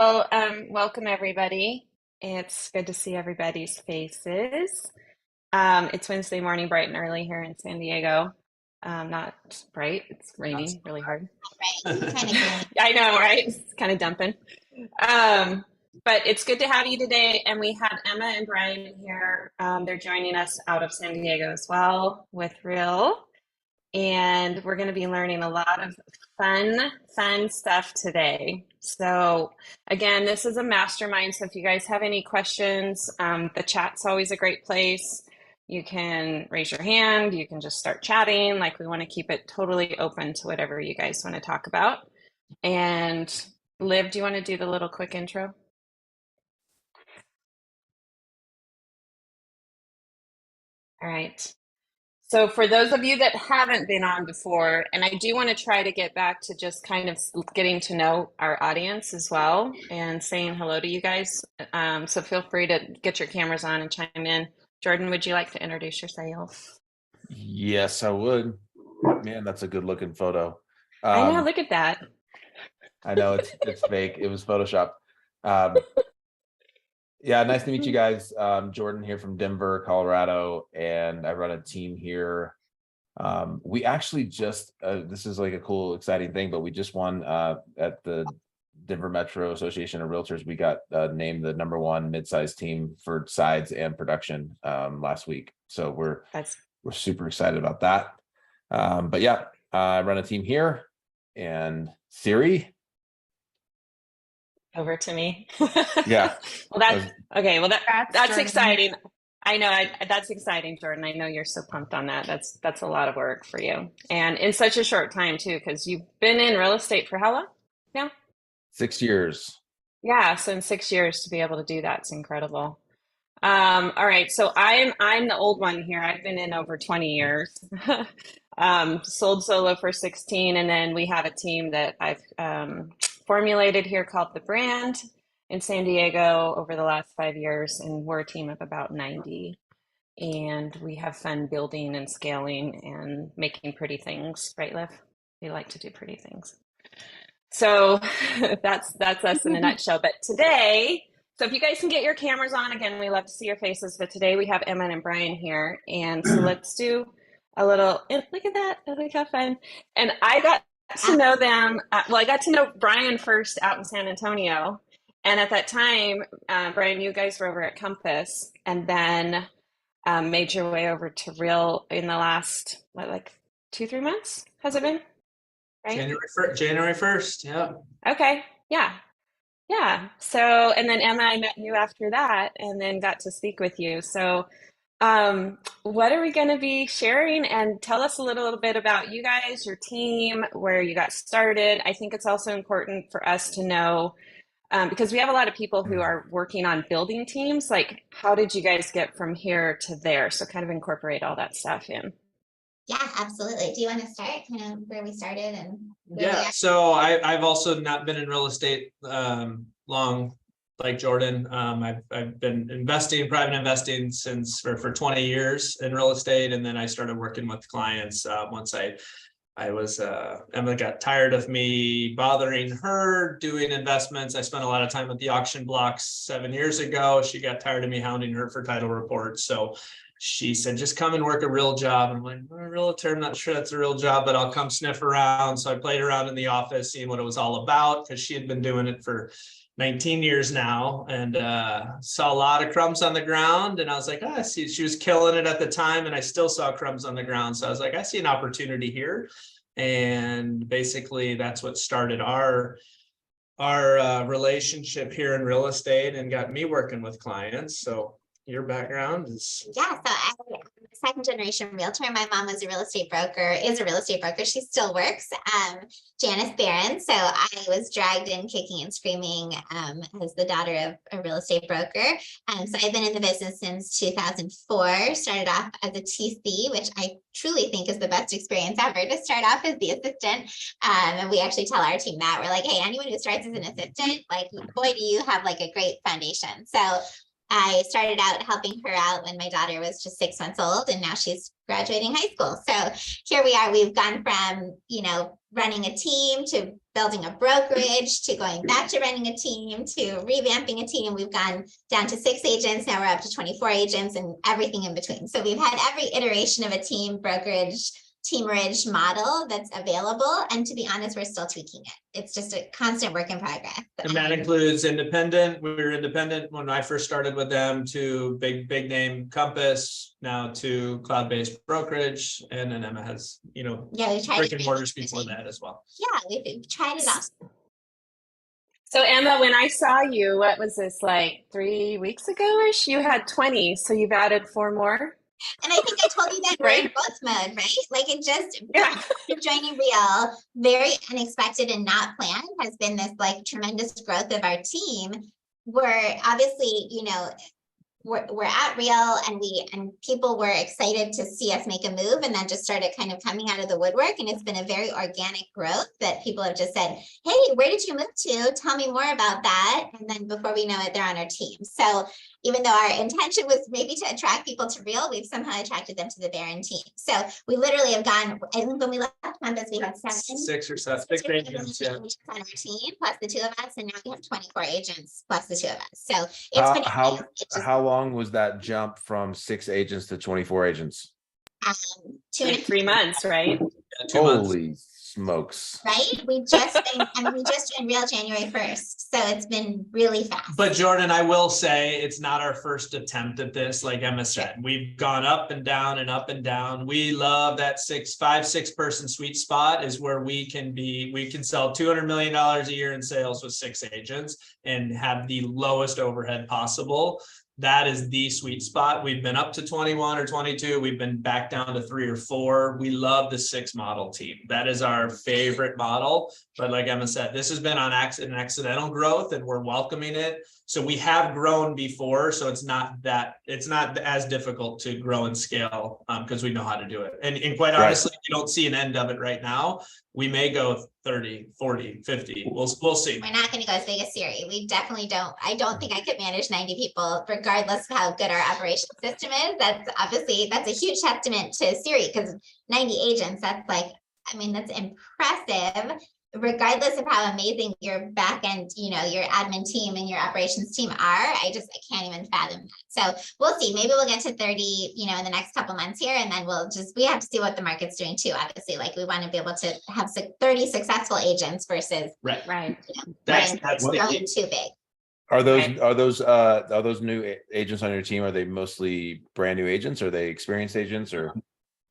Welcome everybody. It's good to see everybody's faces. It's Wednesday morning, bright and early here in San Diego. Not bright, it's raining really hard. Right. Kind of gloomy. I know, right? It's kind of dumping. But it's good to have you today. And we have Emma and Brian here. They're joining us out of San Diego as well with Real. And we're going to be learning a lot of fun stuff today. So again, this is a mastermind. So if you guys have any questions, the chat's always a great place. You can raise your hand. You can just start chatting. Like, we want to keep it totally open to whatever you guys want to talk about. And Liv, do you want to do the little quick intro? All right. So for those of you that haven't been on before, and I do want to try to get back to just kind of getting to know our audience as well and saying hello to you guys. So feel free to get your cameras on and chime in. Jordan, would you like to introduce yourself? Yes, I would. Man, that's a good looking photo. I know, look at that. I know it's fake. It was Photoshop. Yeah, nice to meet you guys. Jordan here from Denver, Colorado, and I run a team here. We actually just, this is like a cool, exciting thing, but we just won at the Denver Metro Association of Realtors. We got named the #1 mid-sized team for sides and production last week. So we're super excited about that. But yeah, I run a team here. And Siri? Over to me. Yeah. Well, that's okay. Well, that's exciting. I know that's exciting, Jordan. I know you're so pumped on that. That's a lot of work for you, and in such a short time too, because you've been in real estate for how long now? 6 years. Yeah, so in 6 years to be able to do that's incredible. All right, so I'm the old one here. I've been in over 20 years. Sold solo for 16, and then we have a team that I've formulated here called The Brand in San Diego over the last 5 years, and we're a team of about 90. And we have fun building and scaling and making pretty things, right, Liv? We like to do pretty things. So that's us in a nutshell. But today, so if you guys can get your cameras on, again, we love to see your faces. But today we have Emma and Brian here, and so let's do a little. Look at that! Look how fun! And I got to know them. I got to know Brian first out in San Antonio, and at that time, Brian, you guys were over at Compass, and then made your way over to Real in the last like 2-3 months. Has it been? Right? January 1st. Yeah. Okay. Yeah. So, and then Emma, I met you after that, and then got to speak with you. So, what are we going to be sharing? And tell us a little bit about you guys, your team, where you got started. I think it's also important for us to know, because we have a lot of people who are working on building teams, like how did you guys get from here to there? So kind of incorporate all that stuff in. Yeah, absolutely. Do you want to start kind of where we started and so I've also not been in real estate long like Jordan. I've been private investing since for 20 years in real estate, and then I started working with clients once Emma got tired of me bothering her doing investments. I spent a lot of time at the auction blocks 7 years ago. She got tired of me hounding her for title reports. So she said, just come and work a real job. And I'm like, a realtor, I'm not sure that's a real job, but I'll come sniff around. So I played around in the office, seeing what it was all about, because she had been doing it for 19 years now, and saw a lot of crumbs on the ground. And I was like, I see she was killing it at the time, and I still saw crumbs on the ground. So I was like, I see an opportunity here. And basically that's what started our relationship here in real estate and got me working with clients. So your background is? Yeah, so I'm a second generation realtor. My mom was a real estate broker, is a real estate broker. She still works, Janice Barron. So I was dragged in kicking and screaming as the daughter of a real estate broker. So I've been in the business since 2004, started off as a TC, which I truly think is the best experience ever, to start off as the assistant. And we actually tell our team that we're like, hey, anyone who starts as an assistant, like, boy, do you have like a great foundation. So I started out helping her out when my daughter was just 6 months old, and now she's graduating high school. So here we are. We've gone from, running a team to building a brokerage to going back to running a team to revamping a team. We've gone down to 6 agents. Now we're up to 24 agents and everything in between. So we've had every iteration of a team, brokerage, teamerage model that's available. And to be honest, we're still tweaking it. It's just a constant work in progress. And that includes independent. We were independent when I first started with them, to big name Compass, now to cloud-based brokerage. And then Emma has, Yeah, we tried brick and mortars before that as well. Yeah, we've tried it all. So Emma, when I saw you, what was this, like 3 weeks ago-ish? You had 20, so you've added 4 more? And I think I told you that we're in Right. growth mode, right? Like it just, Yeah. joining Real, very unexpected and not planned, has been this like tremendous growth of our team. We're obviously, we're at Real, and people were excited to see us make a move, and then just started kind of coming out of the woodwork. And it's been a very organic growth that people have just said, hey, where did you move to? Tell me more about that. And then before we know it, they're on our team. So even though our intention was maybe to attract people to Real, we've somehow attracted them to the Barron team. So we literally have gone, I think when we left Compass, we had 6 or 7 agents, yeah. on our team, plus the 2 of us, and now we have 24 agents plus the 2 of us. So it's been How long was that jump from 6 agents to 24 agents? 3 months, right? 2 months. Holy smokes. right? We just joined Real January 1st. So it's been really fast. But Jordan, I will say it's not our first attempt at this. Like Emma said, we've gone up and down and up and down. We love that 6 person sweet spot is where we can sell $200 million a year in sales with 6 agents and have the lowest overhead possible. That is the sweet spot. We've been up to 21 or 22. We've been back down to 3 or 4. We love the 6 model team. That is our favorite model. But like Emma said, this has been on an accidental growth, and we're welcoming it. So we have grown before. So it's not as difficult to grow and scale because we know how to do it. And quite honestly, we don't see an end of it right now. We may go 30, 40, 50. We'll see. We're not going to go as big as Siri. We definitely don't. I don't think I could manage 90 people, regardless of how good our operations system is. That's a huge testament to Siri, because 90 agents, that's impressive. Regardless of how amazing your back end, your admin team and your operations team are, I can't even fathom that. So we'll see. Maybe we'll get to 30, in the next couple months here, and then we have to see what the market's doing too. Obviously, like we want to be able to have 30 successful agents versus Right. That's too big. Are those new agents on your team? Are they mostly brand new agents? Are they experienced agents, or?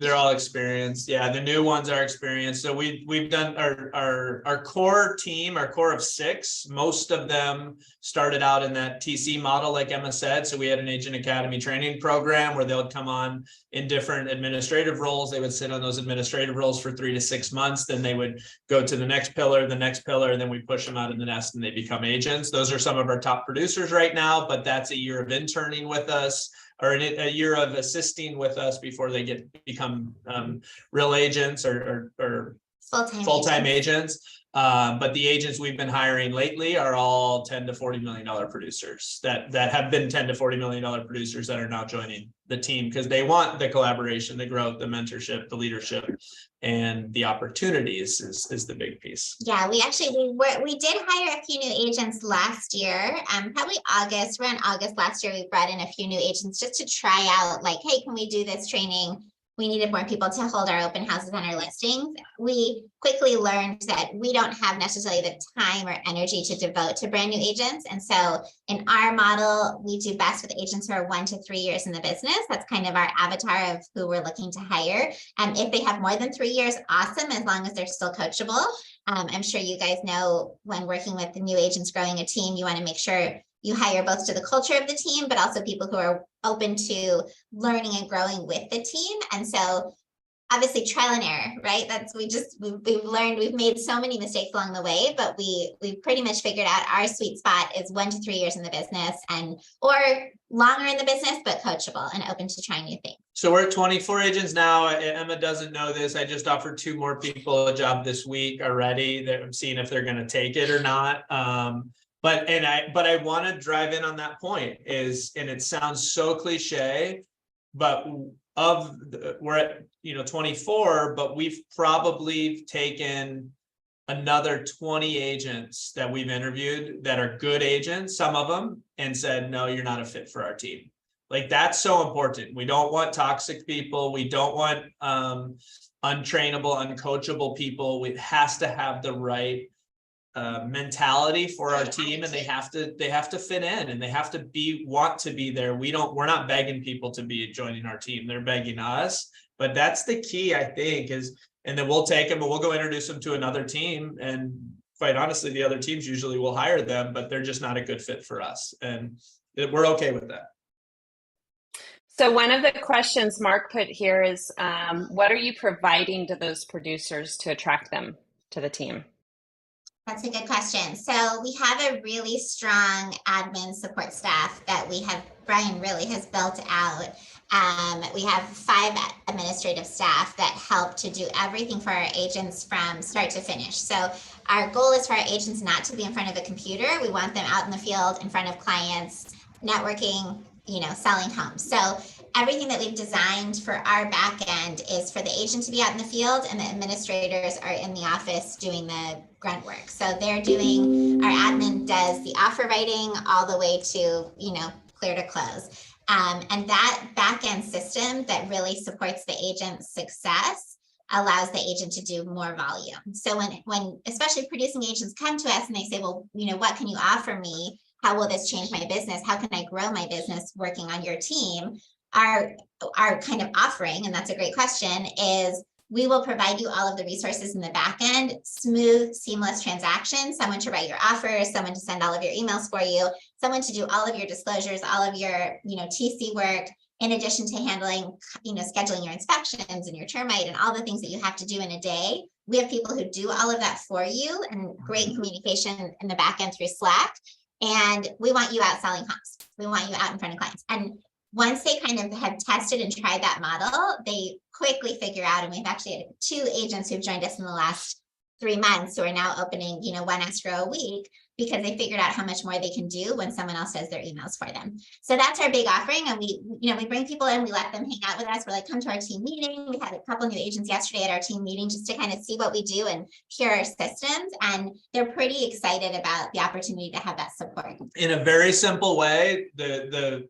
They're all experienced. Yeah, the new ones are experienced. So we've done our core team, our core of 6. Most of them started out in that TC model, like Emma said. So we had an agent academy training program where they'll come on in different administrative roles. They would sit on those administrative roles for 3 to 6 months. Then they would go to the next pillar, and then we push them out of the nest and they become agents. Those are some of our top producers right now, but that's a year of interning with us, or a year of assisting with us before they become real agents or full-time agents. But the agents we've been hiring lately are all $10 to $40 million producers that have been $10 to $40 million producers that are now joining the team because they want the collaboration, the growth, the mentorship, the leadership, and the opportunities is the big piece. Yeah, we did hire a few new agents last year, probably around August last year. We brought in a few new agents just to try out, like, hey, can we do this training? We needed more people to hold our open houses on our listings. We quickly learned that we don't have necessarily the time or energy to devote to brand new agents. And so in our model, we do best with agents who are 1 to 3 years in the business. That's kind of our avatar of who we're looking to hire. If they have more than 3 years, awesome, as long as they're still coachable. I'm sure you guys know when working with the new agents growing a team, you want to make sure you hire both to the culture of the team, but also people who are open to learning and growing with the team. And so obviously trial and error, right? We've learned, we've made so many mistakes along the way, but we've pretty much figured out our sweet spot is 1 to 3 years in the business or longer in the business, but coachable and open to trying new things. So we're at 24 agents now. Emma doesn't know this. I just offered 2 more people a job this week already. I'm seeing if they're going to take it or not. But I want to drive in on that point and it sounds so cliche, but we're at 24, but we've probably taken another 20 agents that we've interviewed that are good agents, some of them, and said, no, you're not a fit for our team. Like, that's so important. We don't want toxic people. We don't want untrainable, uncoachable people. It has to have the right mentality for our team, and they have to fit in, and they have to want to be there. We're not begging people to be joining our team. They're begging us. But that's the key, I think, and then we'll take them and we'll go introduce them to another team. And quite honestly, the other teams usually will hire them, but they're just not a good fit for us. And we're okay with that. So one of the questions Mark put here is, what are you providing to those producers to attract them to the team? That's a good question. So we have a really strong admin support staff that Brian really has built out. We have 5 administrative staff that help to do everything for our agents from start to finish. So our goal is for our agents not to be in front of a computer. We want them out in the field, in front of clients, networking, selling homes. So everything that we've designed for our back end is for the agent to be out in the field, and the administrators are in the office doing the grunt work. So our admin does the offer writing all the way to, clear to close. And that back end system that really supports the agent's success allows the agent to do more volume. So when especially producing agents come to us and they say, well, what can you offer me? How will this change my business? How can I grow my business working on your team? Our kind of offering, and that's a great question, is we will provide you all of the resources in the back end, smooth, seamless transactions, someone to write your offers, someone to send all of your emails for you, someone to do all of your disclosures, all of your, TC work, in addition to handling, scheduling your inspections and your termite and all the things that you have to do in a day. We have people who do all of that for you, and great communication in the back end through Slack. And we want you out selling homes. We want you out in front of clients. And once they kind of have tested and tried that model, they quickly figure out, and we've actually had 2 agents who've joined us in the last 3 months who are now opening, 1 escrow a week, because they figured out how much more they can do when someone else does their emails for them. So that's our big offering. And we bring people in, we let them hang out with us. We're like, come to our team meeting. We had a couple new agents yesterday at our team meeting just to kind of see what we do and hear our systems. And they're pretty excited about the opportunity to have that support. In a very simple way, the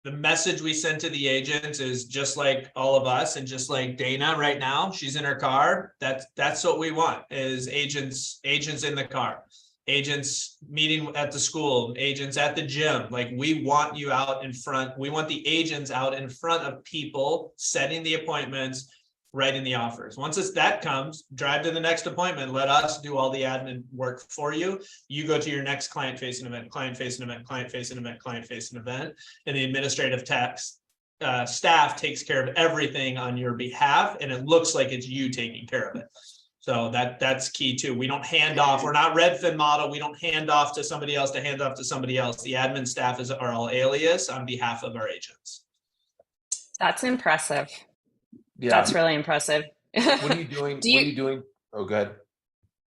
message we send to the agents is just like all of us, and just like Dana right now, she's in her car. That's what we want, is agents in the car, agents meeting at the school, agents at the gym. Like, we want you out in front. We want the agents out in front of people, setting the appointments, writing the offers. Once that comes, drive to the next appointment. Let us do all the admin work for you. You go to your next client-facing event, client-facing event, client-facing event, client-facing event, and the administrative staff takes care of everything on your behalf, and it looks like it's you taking care of it. So that's key too. We don't hand off. We're not Redfin model. We don't hand off to somebody else to hand off to somebody else. The admin staff are all alias on behalf of our agents. That's impressive. Yeah. That's really impressive. What are you doing? What are you doing? Oh, go ahead.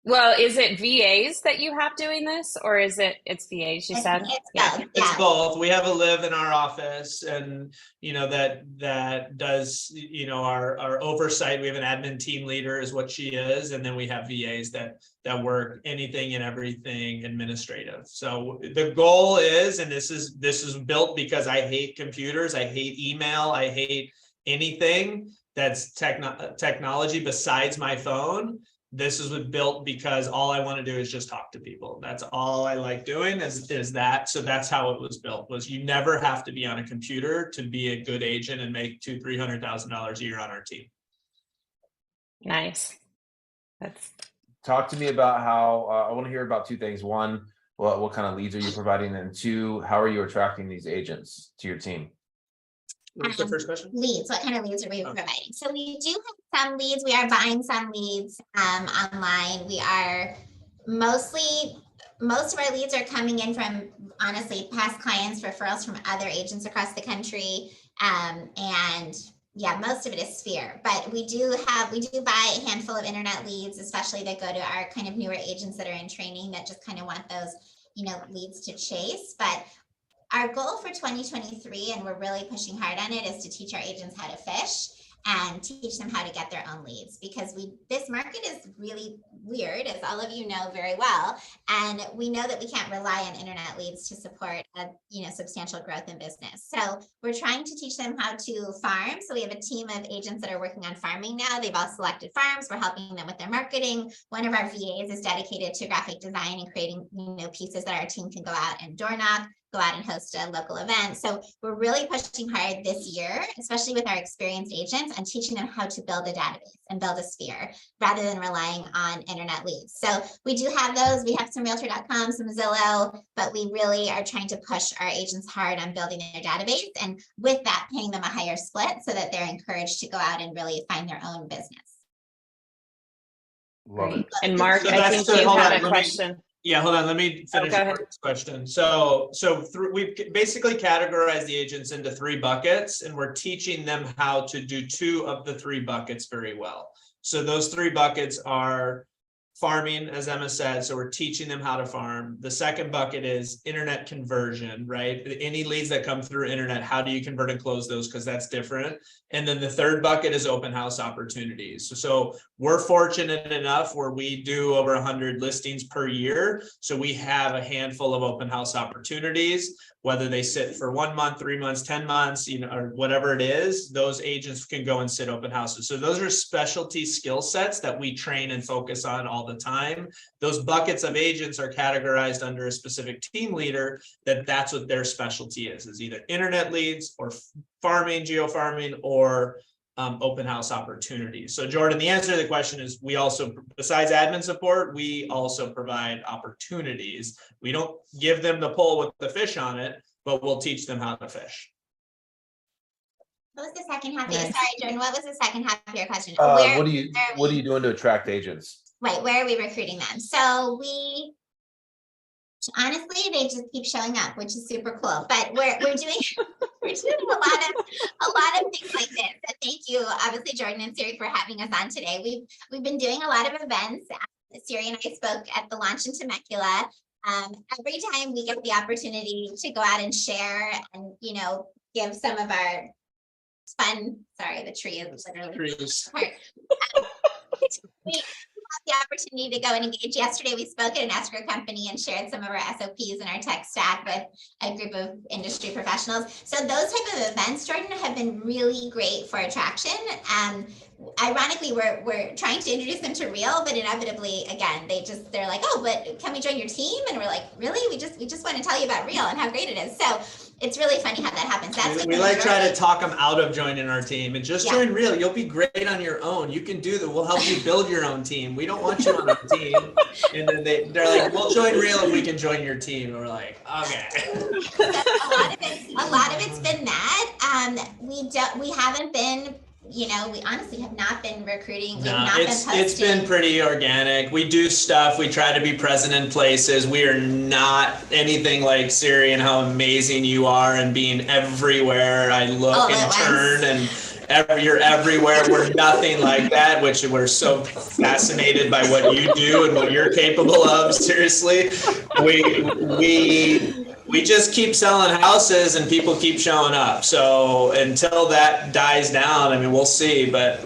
Well, is it VAs that you have doing this, or it's VAs, you said? It's both. We have a live in our office, and that does our oversight. We have an admin team leader is what she is, and then we have VAs that work anything and everything administrative. So the goal is, and this is built because I hate computers, I hate email, I hate anything that's technology besides my phone. This is built because all I want to do is just talk to people. That's all I like doing is that. So that's how it was built, was you never have to be on a computer to be a good agent and make $200,000-$300,000 a year on our team. Nice. Talk to me about how, I want to hear about 2 things. 1, what kind of leads are you providing? And 2, how are you attracting these agents to your team? What's the first question? Leads. What kind of leads are we providing? So we do have some leads. We are buying some leads online. We are most of our leads are coming in from, honestly, past clients, referrals from other agents across the country. And yeah, most of it is Sphere, but we do buy a handful of internet leads, especially that go to our kind of newer agents that are in training that just kind of want those leads to chase. But our goal for 2023, and we're really pushing hard on it, is to teach our agents how to fish and teach them how to get their own leads, because this market is really weird, as all of you know very well. And we know that we can't rely on internet leads to support a substantial growth in business. So we're trying to teach them how to farm. So we have a team of agents that are working on farming now. They've all selected farms. We're helping them with their marketing. One of our VAs is dedicated to graphic design and creating pieces that our team can go out and door knock, go out and host a local event. So we're really pushing hard this year, especially with our experienced agents, and teaching them how to build a database and build a sphere rather than relying on internet leads. So we do have those. We have some realtor.com, some Zillow, but we really are trying to push our agents hard on building their database, and with that, paying them a higher split so that they're encouraged to go out and really find their own business. Love it. And Mark, So I think you had a question. Yeah, hold on. Let me finish Mark's question. So we've basically categorized the agents into 3 buckets, and we're teaching them how to do 2 of the 3 buckets very well. So those 3 buckets are farming, as Emma said. So we're teaching them how to farm. The second bucket is internet conversion, right? Any leads that come through internet, how do you convert and close those? Because that's different. And then the third bucket is open house opportunities. So we're fortunate enough where we do over 100 listings per year. So we have a handful of open house opportunities, whether they sit for 1 month, 3 months, 10 months, or whatever it is, those agents can go and sit open houses. So those are specialty skill sets that we train and focus on all the time. Those buckets of agents are categorized under a specific team leader that's what their specialty is either internet leads or farming, geofarming, or open house opportunities. So Jordan, the answer to the question is we also, besides admin support, we also provide opportunities. We don't give them the pole with the fish on it, but we'll teach them how to fish. What was the second half? Sorry, Jordan, what was the second half of your question? What are you doing to attract agents? Right, where are we recruiting them? So honestly, they just keep showing up, which is super cool. But we're doing a lot of things like this. So thank you, obviously, Jordan and Siri, for having us on today. We've been doing a lot of events. Siri and I spoke at the launch in Temecula. Every time we get the opportunity to go out and share and give some of our fun. Sorry, the tree is literally. We the opportunity to go and engage. Yesterday, we spoke at an escrow company and shared some of our SOPs and our tech stack with a group of industry professionals. So those type of events, Jordan, have been really great for attraction. Ironically, we're trying to introduce them to Real, but inevitably, again, they're like, oh, but can we join your team? And we're like, really? We just want to tell you about Real and how great it is. So it's really funny how that happens. We like try to talk them out of joining our team and just join Real. You'll be great on your own. You can do that. We'll help you build your own team. We don't want you on our team. And then they're like, we'll join Real if we can join your team. And we're like, okay. a lot of it's been that. We haven't been. We honestly have not been recruiting. It's been pretty organic. We do stuff. We try to be present in places. We are not anything like Siri and how amazing you are and being everywhere. I look and turn and you're everywhere. We're nothing like that, which we're so fascinated by what you do and what you're capable of. Seriously, we just keep selling houses and people keep showing up. So until that dies down, I mean, we'll see. But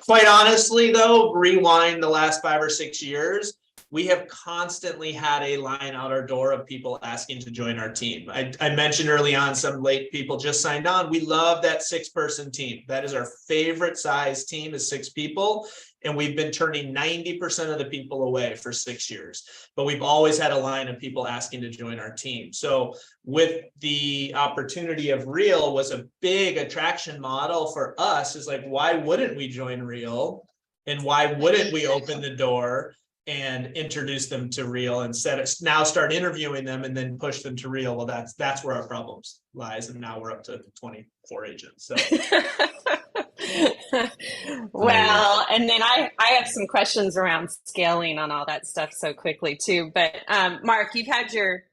quite honestly, though, rewind the last 5 or 6 years, we have constantly had a line out our door of people asking to join our team. I mentioned early on, some late people just signed on. We love that 6-person team. That is our favorite size team, is 6 people. And we've been turning 90% of the people away for 6 years. But we've always had a line of people asking to join our team. So with the opportunity of Real was a big attraction model for us, is like, why wouldn't we join Real? And why wouldn't we open the door and introduce them to Real instead of now start interviewing them and then push them to Real? Well, that's where our problems lies. And now we're up to 24 agents. So. Well, and then I have some questions around scaling on all that stuff so quickly too. But Mark, you've had your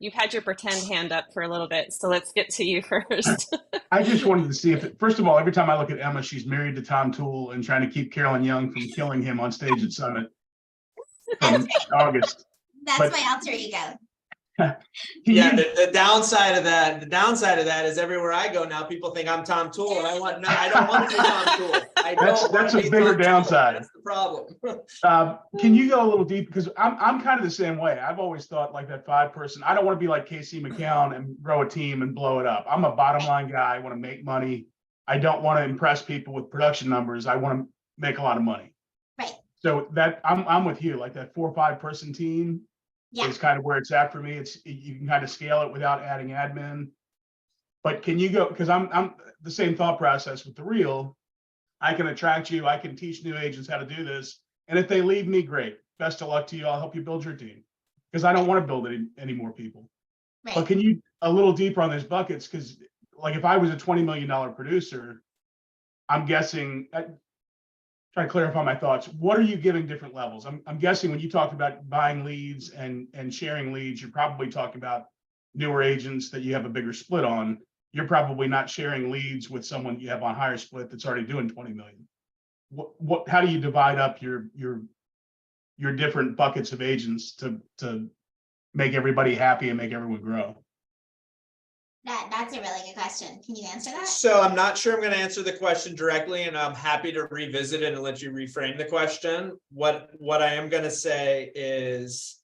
pretend hand up for a little bit, so let's get to you first. I just wanted to see first of all, every time I look at Emma, she's married to Tom Toole and trying to keep Carolyn Young from killing him on stage at Summit from August. That's my alter ego. Yeah, the downside of that is everywhere I go now, people think I'm Tom Toole, and I don't want to be Tom Toole. That's a bigger downside. That's the problem. Can you go a little deep? Because I'm kind of the same way. I've always thought like that 5-person. I don't want to be like Casey McCown and grow a team and blow it up. I'm a bottom line guy. I want to make money. I don't want to impress people with production numbers. I want to make a lot of money. Right. So that I'm with you. Like that 4 or 5-person team is kind of where it's at for me. You can kind of scale it without adding admin. But can you go? Because I'm the same thought process with the reel. I can attract you. I can teach new agents how to do this. And if they leave me, great. Best of luck to you. I'll help you build your team because I don't want to build any more people. Right. But can you a little deeper on those buckets? Because like if I was a $20 million producer, I'm guessing, try to clarify my thoughts. What are you giving different levels? I'm guessing when you talk about buying leads and sharing leads, you're probably talking about newer agents that you have a bigger split on. You're probably not sharing leads with someone you have on higher split that's already doing 20 million. How do you divide up your different buckets of agents to make everybody happy and make everyone grow? That's a really good question. Can you answer that? So I'm not sure I'm going to answer the question directly, and I'm happy to revisit it and let you reframe the question. What I am going to say is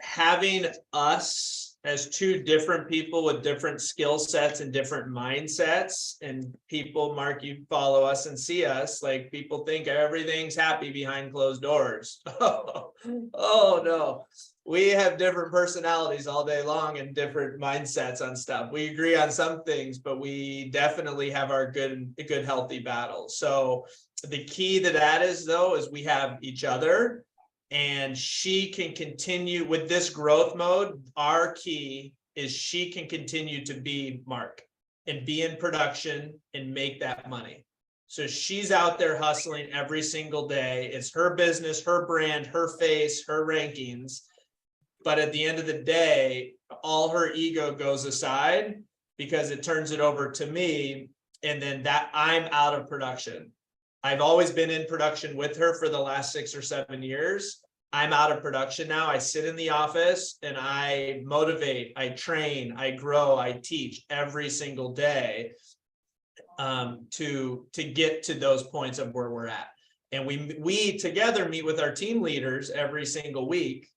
having us as 2 different people with different skill sets and different mindsets, and people, Mark, you follow us and see us, like people think everything's happy behind closed doors. Oh no, we have different personalities all day long and different mindsets on stuff. We agree on some things, but we definitely have our good healthy battles. So the key to that is we have each other. And she can continue with this growth mode. Our key is she can continue to be Mark and be in production and make that money. So she's out there hustling every single day. It's her business, her brand, her face, her rankings. But at the end of the day, all her ego goes aside because it turns it over to me. And then that I'm out of production. I've always been in production with her for the last 6 or 7 years. I'm out of production now. I sit in the office and I motivate, I train, I grow, I teach every single day to get to those points of where we're at. And we together meet with our team leaders every single week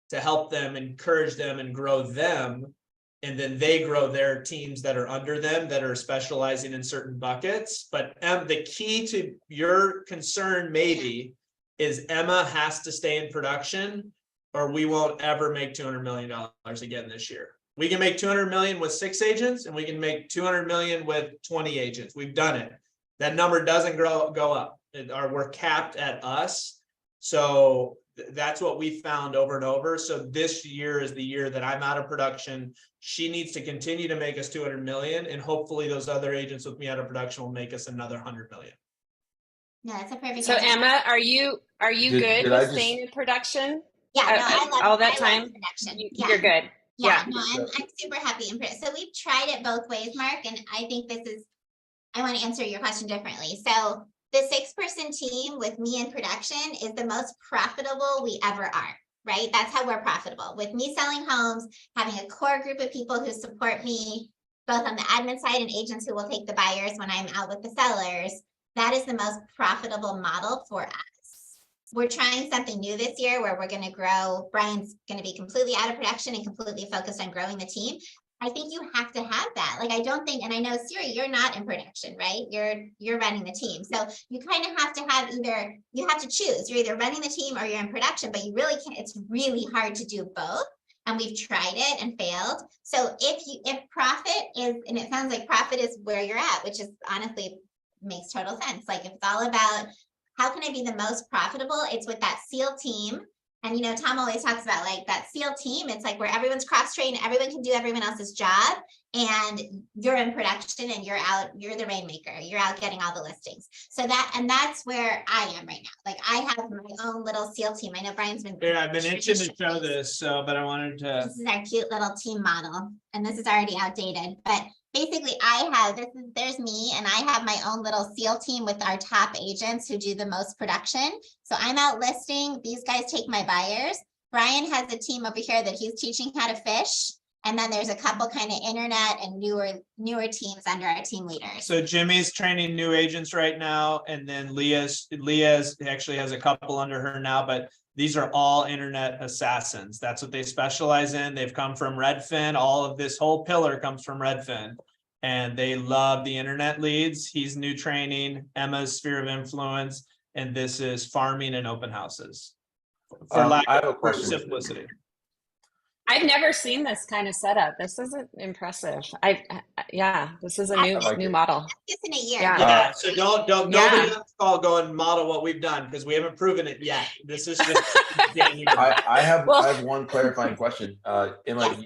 to help them, encourage them, and grow them. And then they grow their teams that are under them that are specializing in certain buckets. But the key to your concern maybe is Emma has to stay in production or we won't ever make $200 million again this year. We can make 200 million with 6 agents and we can make 200 million with 20 agents. We've done it. That number doesn't go up. We're capped at us. So that's what we found over and over. So this year is the year that I'm out of production. She needs to continue to make us 200 million. And hopefully those other agents with me out of production will make us another 100 million. No, that's a perfect So answer. Emma, are you good with staying in production? Yeah, no, I love all that I time. love production. You're good. Yeah, no, I'm super happy. So we've tried it both ways, Mark, and I think I want to answer your question differently. So the 6-person team with me in production is the most profitable we ever are, right? That's how we're profitable. With me selling homes, having a core group of people who support me, both on the admin side and agents who will take the buyers when I'm out with the sellers, that is the most profitable model for us. We're trying something new this year where we're going to grow. Brian's going to be completely out of production and completely focused on growing the team. I think you have to have that. Like, I don't think, and I know Siri, you're not in production, right? You're running the team. So you kind of have to have you have to choose. You're either running the team or you're in production, but you really can't, it's really hard to do both. And we've tried it and failed. So if profit is, and it sounds like profit is where you're at, which is honestly makes total sense. Like if it's all about how can I be the most profitable, it's with that SEAL team. And, you know, Tom always talks about like that SEAL team. It's like where everyone's cross-trained, everyone can do everyone else's job, and you're in production and you're the rainmaker. You're out getting all the listings. So that's where I am right now. Like I have my own little SEAL team. I know Brian's been. Yeah, I've been itching to show this, but I wanted to. This is our cute little team model, and this is already outdated, but basically there's me, and I have my own little SEAL team with our top agents who do the most production. So I'm out listing, these guys take my buyers. Brian has a team over here that he's teaching how to fish. And then there's a couple kind of internet and newer teams under our team leaders. So Jimmy's training new agents right now, and then Leah's actually has a couple under her now, but these are all internet assassins. That's what they specialize in. They've come from Redfin. All of this whole pillar comes from Redfin, and they love the internet leads. He's new training, Emma's sphere of influence, and this is farming and open houses. For lack I have a of question. simplicity. I've never seen this kind of setup. This is impressive. Yeah, this is a new model. Just in a year. Yeah. Yeah, so don't nobody Yeah. on this call go and model what we've done, because we haven't proven it yet. This is just I have Well- I have one clarifying question. Emma,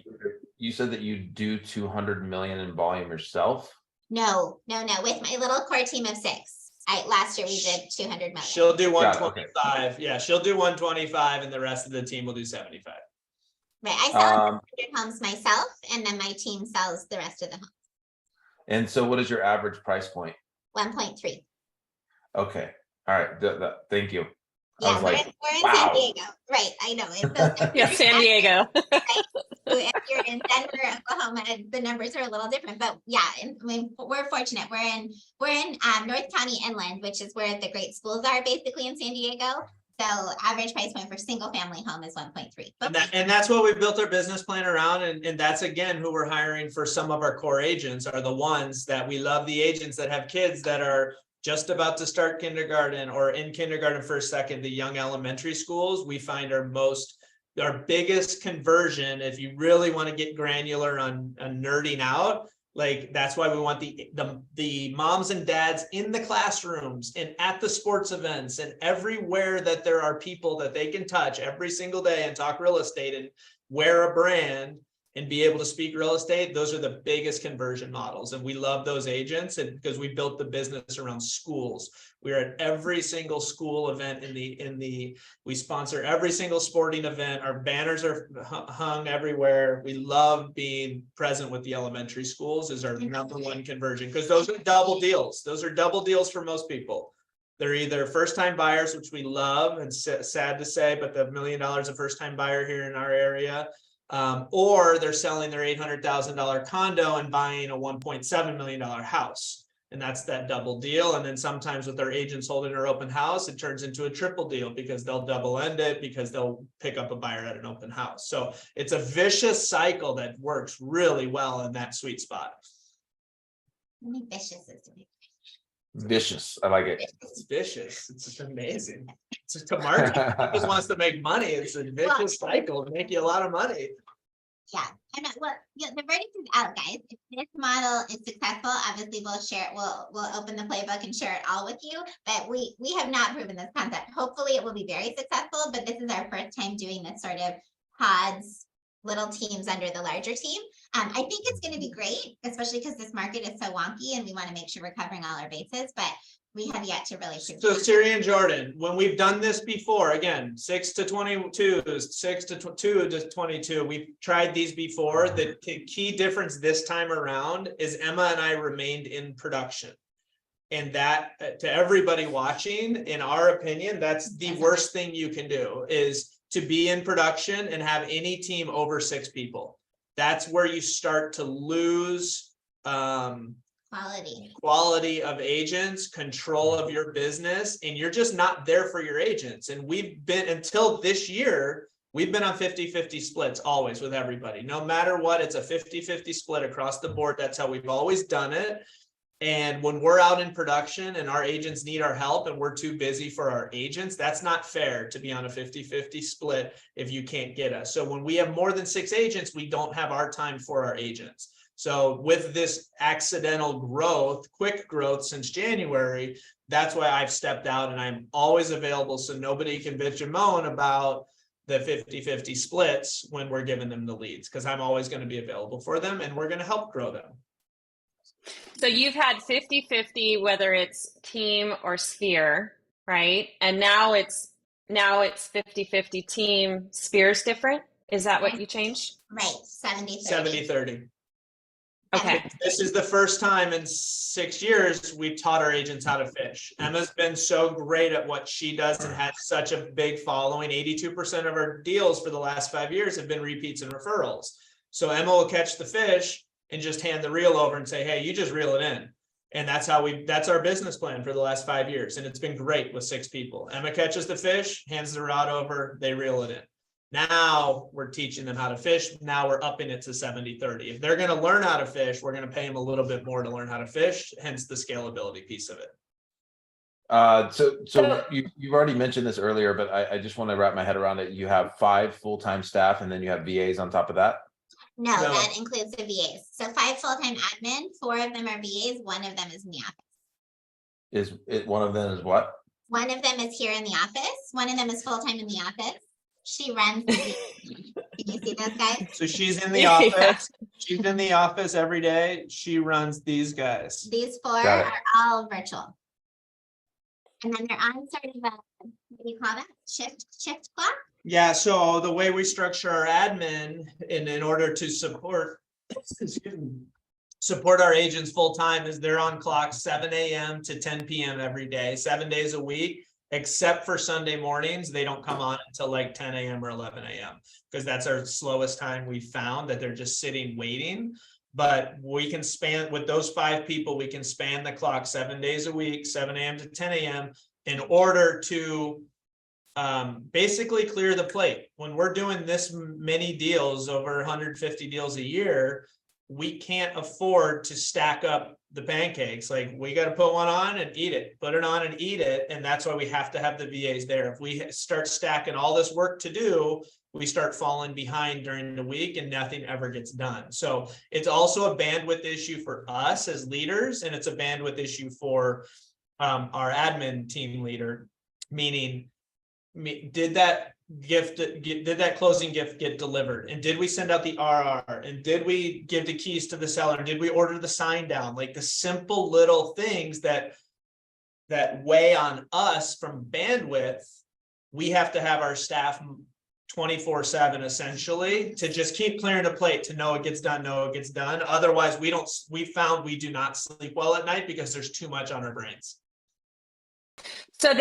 you said that you do 200 million in volume yourself. No. With my little core team of 6. Last year we did 200 million. she'll do Got it, okay. 125. Yeah, she'll do 125, and the rest of the team will do 75. Right. I sell 100 homes myself, and then my team sells the rest of the homes. And so what is your average price point? 1.3. Okay. All right. Thank you. I Yeah, was we're like, in wow. San Diego. Right. I know. Yeah, San Diego. If you're in Denver, Oklahoma, the numbers are a little different, but yeah, I mean, we're fortunate. We're in North County Inland, which is where the great schools are, basically in San Diego. So average price point for single family home is 1.3. And that's what we built our business plan around. And that's, again, who we're hiring for some of our core agents are the ones that we love, the agents that have kids that are just about to start kindergarten or in kindergarten, first, second, the young elementary schools. We find our biggest conversion, if you really want to get granular on nerding out, like that's why we want the moms and dads in the classrooms and at the sports events and everywhere that there are people that they can touch every single day and talk real estate and wear a brand and be able to speak real estate. Those are the biggest conversion models. And we love those agents, and because we built the business around schools. We're at every single school event we sponsor every single sporting event. Our banners are hung everywhere. We love being present with the elementary schools is our number one conversion, because those are double deals. Those are double deals for most people. They're either first-time buyers, which we love, and sad to say, but the $1 million a first-time buyer here in our area, or they're selling their $800,000 condo and buying a $1.7 million house. And that's that double deal. And then sometimes with our agents holding their open house, it turns into a triple deal because they'll double end it because they'll pick up a buyer at an open house. So it's a vicious cycle that works really well in that sweet spot. Vicious. I like it. It's vicious. It's just amazing. It's just a market. It just wants to make money. It's a vicious cycle to make you a lot of money. Yeah, and the verdict is out, guys. If this model is successful, obviously we'll share it. We'll open the playbook and share it all with you. But we have not proven this concept. Hopefully, it will be very successful. But this is our first time doing this sort of pods, little teams under the larger team. I think it's going to be great, especially because this market is so wonky, and we want to make sure we're covering all our bases. But we have yet to really. So Siri and Jordan, when we've done this before, again, 6 to 22, 6 to 2 to 22, we've tried these before. The key difference this time around is Emma and I remained in production. And that, to everybody watching, in our opinion, that's the worst thing you can do, is to be in production and have any team over 6 people. That's where you start to lose quality of agents, control of your business, and you're just not there for your agents. And we've been, until this year, we've been on 50-50 splits always with everybody. No matter what, it's a 50-50 split across the board. That's how we've always done it. And when we're out in production and our agents need our help and we're too busy for our agents, that's not fair to be on a 50-50 split if you can't get us. So when we have more than 6 agents, we don't have our time for our agents. So with this accidental growth, quick growth since January, that's why I've stepped out and I'm always available so nobody can bitch and moan about the 50-50 splits when we're giving them the leads, because I'm always going to be available for them and we're going to help grow them. So you've had 50-50, whether it's team or sphere, right? And now it's 50-50 team, sphere's different. Is that what you changed? Right, 70-30. 70-30. Okay. This is the first time in 6 years we've taught our agents how to fish. Emma's been so great at what she does and has such a big following. 82% of our deals for the last 5 years have been repeats and referrals. So Emma will catch the fish and just hand the reel over and say, hey, you just reel it in. And that's our business plan for the last 5 years. And it's been great with 6 people. Emma catches the fish, hands the rod over, they reel it in. Now we're teaching them how to fish. Now we're upping it to 70-30. If they're going to learn how to fish, we're going to pay them a little bit more to learn how to fish, hence the scalability piece of it. So you've already mentioned this earlier, but I just want to wrap my head around it. You have 5 full-time staff and then you have VAs on top of that? No, that includes the VAs. So 5 full-time admin, 4 of them are VAs, 1 of them is in the office. Is it one of them is what? 1 of them is here in the office. 1 of them is full-time in the office. She runs the VA. Can you see those guys? So she's in the office. She's in the office every day. She runs these guys. These 4 are all virtual. And then they're on sort of a, what do you call that? Shift clock? Yeah, so the way we structure our admin in order to support our agents full time is they're on clock 7 a.m. to 10 p.m. every day, 7 days a week, except for Sunday mornings. They don't come on until like 10 a.m. or 11 a.m. because that's our slowest time we found, that they're just sitting waiting. But we can span with those 5 people, we can span the clock 7 days a week, 7 a.m. to 10 a.m. in order to basically clear the plate. When we're doing this many deals, over 150 deals a year, we can't afford to stack up the pancakes. Like, we got to put one on and eat it, put it on and eat it. And that's why we have to have the VAs there. If we start stacking all this work to do, we start falling behind during the week and nothing ever gets done. So it's also a bandwidth issue for us as leaders, and it's a bandwidth issue for our admin team leader, meaning, did that closing gift get delivered, and did we send out the RR, and did we give the keys to the seller, did we order the sign down? Like the simple little things that weigh on us from bandwidth. We have to have our staff 24/7 essentially to just keep clearing the plate, to know it gets done. Otherwise we found we do not sleep well at night because there's too much on our brains. So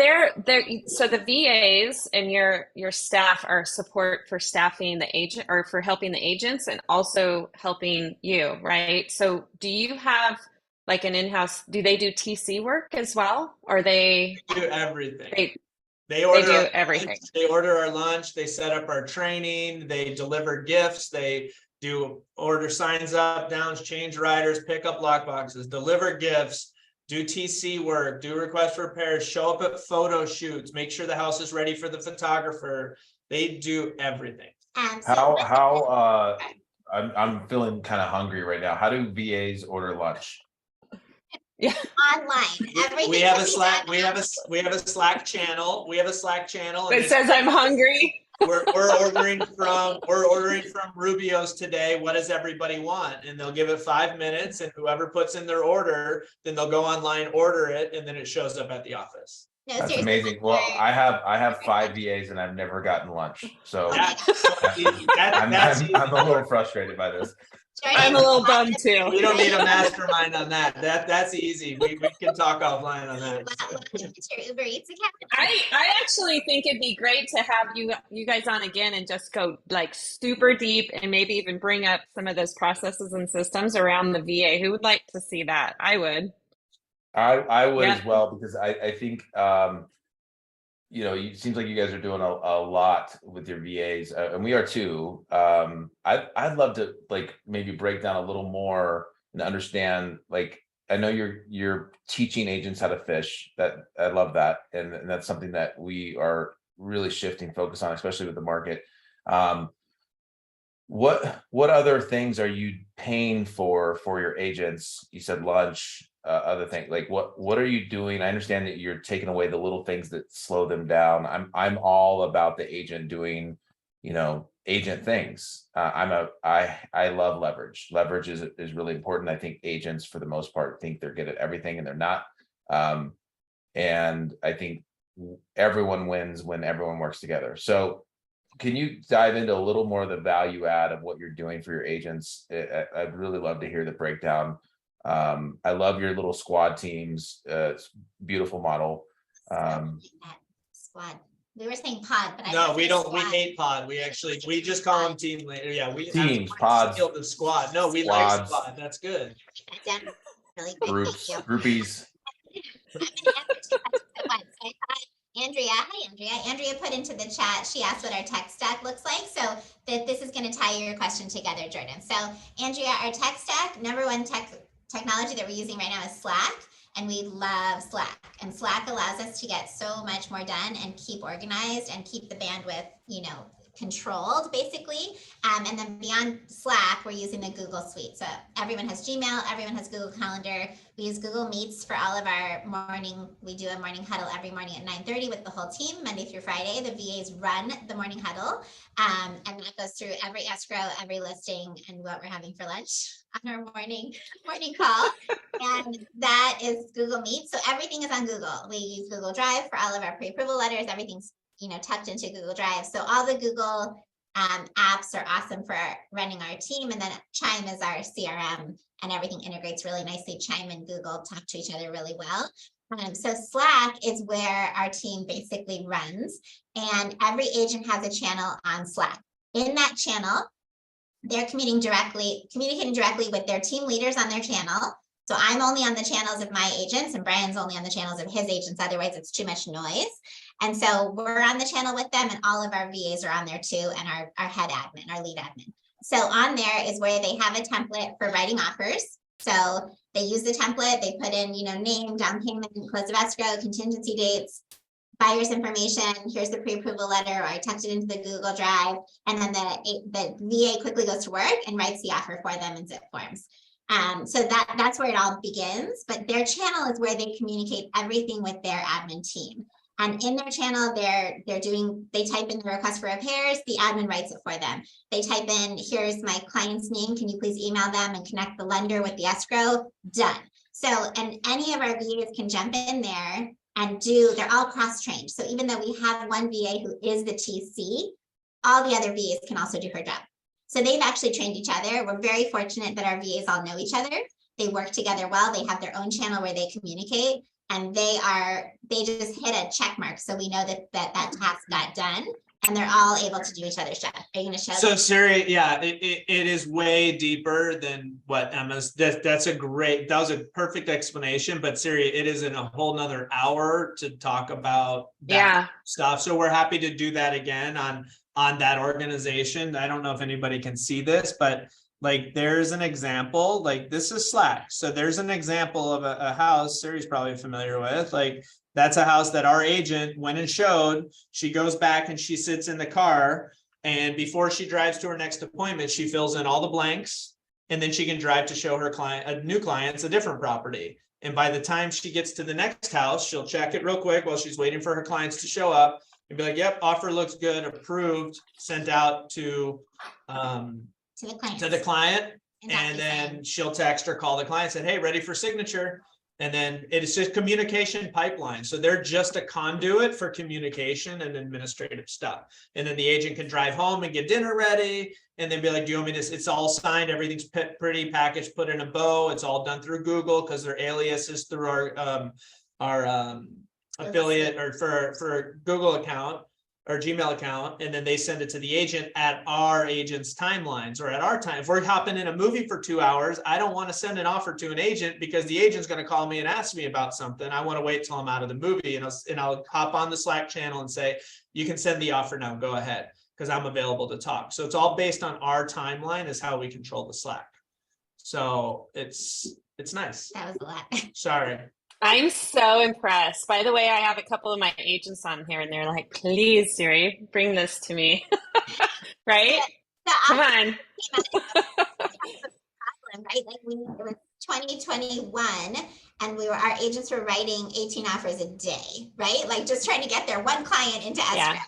so the VAs and your staff are support for staffing the agent, or for helping the agents and also helping you, right? So do you have like an in-house, do they do TC work as well? Or they do everything. They do everything. Lunch, they order our lunch, they set up our training, they deliver gifts, they do order signs up, downs, change riders, pick up lock boxes, deliver gifts, do TC work, do requests for repairs, show up at photo shoots, make sure the house is ready for the photographer. They do everything. How I'm feeling kind of hungry right now. How do VAs order lunch? Yeah. Online. We have a Slack. We have a Slack channel. It says I'm hungry. We're ordering from Rubio's today. What does everybody want? And they'll give it 5 minutes, and whoever puts in their order, then they'll go online, order it, and then it shows up at the office. No, That's seriously. amazing. Well, I have 5 VAs and I've never gotten lunch, so I'm a little frustrated by this. I'm a little bummed too. We don't need a mastermind on that. That's easy. We can talk offline on that. Uber Eats account. I actually think it'd be great to have you guys on again and just go like super deep and maybe even bring up some of those processes and systems around the VA. Who would like to see that? I would. I would as well, because I think it seems like you guys are doing a lot with your VAs, and we are too. I'd love to like maybe break down a little more and understand. Like, I know you're teaching agents how to fish. That I love that, and that's something that we are really shifting focus on, especially with the market. What other things are you paying for your agents? You said lunch. Other things, like what are you doing? I understand that you're taking away the little things that slow them down. I'm all about the agent doing, agent things. I love leverage. Leverage is really important. I think agents, for the most part, think they're good at everything, and they're not. And I think everyone wins when everyone works together. So can you dive into a little more of the value add of what you're doing for your agents? I'd really love to hear the breakdown. I love your little squad teams. It's a beautiful model. Squad. We were saying pod, but No, I we don't. We squad. hate pod. We just call them team leader. Yeah, we Teams, have pods, the squad. No, we like squads, squad. That's good. Really quick. groups, Thank you. groupies. I'm gonna answer two questions at once. I thought Andrea, hi Andrea. Andrea put into the chat, she asked what our tech stack looks like. So that this is going to tie your question together, Jordan. So Andrea, our tech stack, number one technology that we're using right now is Slack. And we love Slack, and Slack allows us to get so much more done and keep organized and keep the bandwidth, controlled basically. And then beyond Slack, we're using the Google Suite. So everyone has Gmail, everyone has Google Calendar. We use Google Meets for all of our morning. We do a morning huddle every morning at 9:30 with the whole team, Monday through Friday. The VAs run the morning huddle. And that goes through every escrow, every listing, and what we're having for lunch on our morning call. And that is Google Meet. So everything is on Google. We use Google Drive for all of our pre-approval letters. Everything's tucked into Google Drive. So all the Google apps are awesome for running our team. And then Chime is our CRM, and everything integrates really nicely. Chime and Google talk to each other really well. So Slack is where our team basically runs, and every agent has a channel on Slack. In that channel, they're communicating directly with their team leaders on their channel. So I'm only on the channels of my agents, and Brian's only on the channels of his agents. Otherwise, it's too much noise. And so we're on the channel with them, and all of our VAs are on there too, and our head admin, our lead admin. So on there is where they have a template for writing offers. So they use the template, they put in, name, down payment, close of escrow, contingency dates, buyer's information, here's the pre-approval letter, or I tucked it into the Google Drive, and then the VA quickly goes to work and writes the offer for them in zip forms. So that's where it all begins, but their channel is where they communicate everything with their admin team. And in their channel, they type in the request for repairs, the admin writes it for them. They type in, here's my client's name, can you please email them and connect the lender with the escrow? Done. So, and any of our VAs can jump in there and they're all cross-trained. So even though we have one VA who is the TC, all the other VAs can also do her job. So they've actually trained each other. We're very fortunate that our VAs all know each other. They work together well. They have their own channel where they communicate, and they just hit a check mark. So we know that task got done, and they're all able to do each other's job. Are you going to show So them? Siri, yeah, it is way deeper than what Emma's, that was a perfect explanation, but Siri, it is in a whole nother hour to talk about that stuff. So we're happy to do that again on that organization. I don't know if anybody can see this, but like there's an example, like this is Slack. So there's an example of a house Siri's probably familiar with. Like that's a house that our agent went and showed. She goes back and she sits in the car, and before she drives to her next appointment, she fills in all the blanks, and then she can drive to show her new clients a different property. And by the time she gets to the next house, she'll check it real quick while she's waiting for her clients to show up and be like, yep, offer looks good, approved, sent out to the client. And then she'll text or call the client and say, hey, ready for signature. And then it's just communication pipeline. So they're just a conduit for communication and administrative stuff. And then the agent can drive home and get dinner ready and then be like, do you want me to, it's all signed. Everything's pretty packaged, put in a bow. It's all done through Google because their alias is through our affiliate or for Google account or Gmail account. And then they send it to the agent at our agent's timelines or at our time. If we're hopping in a movie for 2 hours, I don't want to send an offer to an agent because the agent's going to call me and ask me about something. I want to wait till I'm out of the movie, and I'll hop on the Slack channel and say, you can send the offer now, go ahead, because I'm available to talk. So it's all based on our timeline is how we control the Slack. So it's nice. That was a lot. Sorry. I'm so impressed. By the way, I have a couple of my agents on here and they're like, please, Siri, bring this to me. Right? Come on. Right? Like it was 2021 and our agents were writing 18 offers a day, right? Like just trying to get their one client into escrow. Yeah.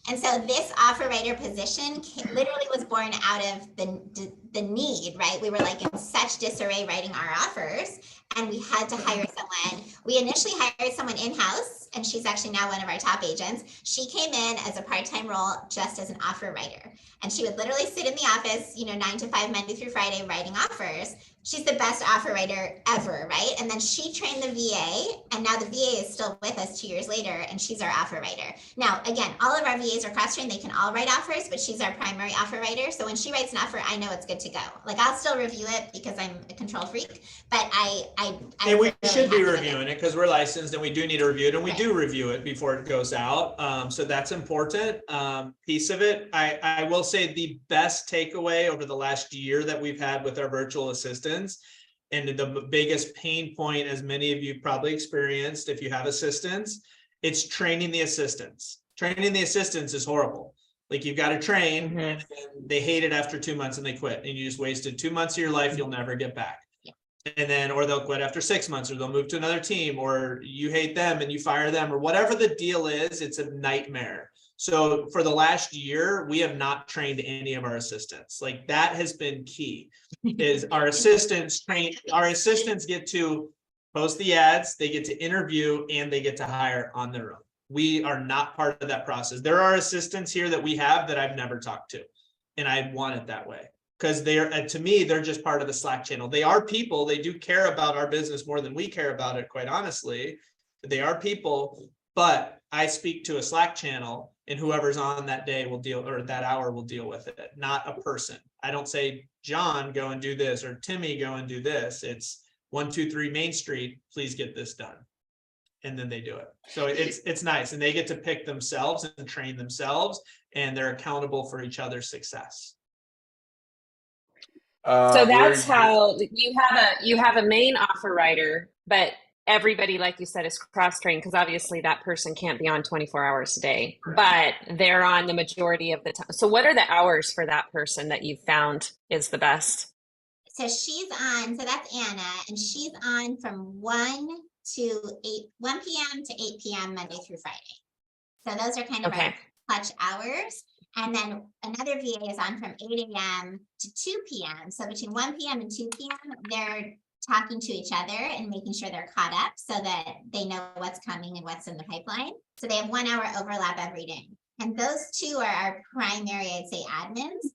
And so this offer writer position literally was born out of the need, right? We were like in such disarray writing our offers, and we had to hire someone. We initially hired someone in-house, and she's actually now one of our top agents. She came in as a part-time role just as an offer writer. And she would literally sit in the office, 9 to 5, Monday through Friday, writing offers. She's the best offer writer ever, right? And then she trained the VA, and now the VA is still with us 2 years later, and she's our offer writer. Now, again, all of our VAs are cross-trained. They can all write offers, but she's our primary offer writer. So when she writes an offer, I know it's good to go. Like, I'll still review it because I'm a control freak, but And we really should be happy with reviewing it because we're licensed and we do need to review it, and we Right. do review it before it goes out. So that's important piece of it. I will say the best takeaway over the last year that we've had with our virtual assistants, and the biggest pain point, as many of you probably experienced if you have assistants, it's training the assistants. Training the assistants is horrible. Like, you've got to train, and they hate it after 2 months and they quit, and you just wasted 2 months of your life you'll never get back. And then, or they'll quit after 6 months, or they'll move to another team, or you hate them and you fire them, or whatever the deal is, it's a nightmare. So for the last year, we have not trained any of our assistants. Like, that has been key, is our assistants get to post the ads, they get to interview, and they get to hire on their own. We are not part of that process. There are assistants here that we have that I've never talked to, and I want it that way. Because to me, they're just part of the Slack channel. They are people. They do care about our business more than we care about it, quite honestly. They are people, but I speak to a Slack channel, and whoever's on that day will deal, or that hour will deal with it, not a person. I don't say, John, go and do this, or Timmy, go and do this. It's 123 Main Street, please get this done. And then they do it. So it's nice. And they get to pick themselves and train themselves, and they're accountable for each other's success. So that's how you have a main offer writer, but everybody, like you said, is cross-trained, because obviously that person can't be on 24 hours a day, but they're on the majority of the time. So what are the hours for that person that you've found is the best? So she's on, so that's Anna, and she's on from 1 p.m. to 8 p.m. Monday through Friday. So those are kind of our clutch hours. And then another VA is on from 8 a.m. to 2 p.m. So between 1 p.m. and 2 p.m., they're talking to each other and making sure they're caught up so that they know what's coming and what's in the pipeline. So they have 1 hour overlap every day. And those two are our primary, I'd say, admins.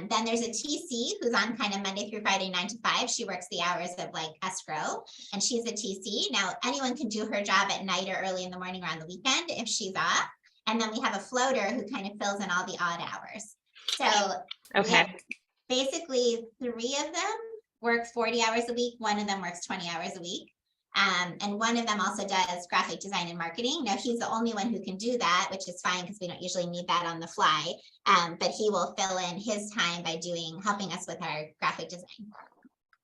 Then there's a TC who's on kind of Monday through Friday, 9 to 5. She works the hours of like escrow, and she's a TC. Now, anyone can do her job at night or early in the morning or on the weekend if she's off. And then we have a floater who kind of fills in all the odd hours. So basically 3 of them work 40 hours a week. 1 of them works 20 hours a week. And one of them also does graphic design and marketing. Now, he's the only one who can do that, which is fine because we don't usually need that on the fly. But he will fill in his time by helping us with our graphic design,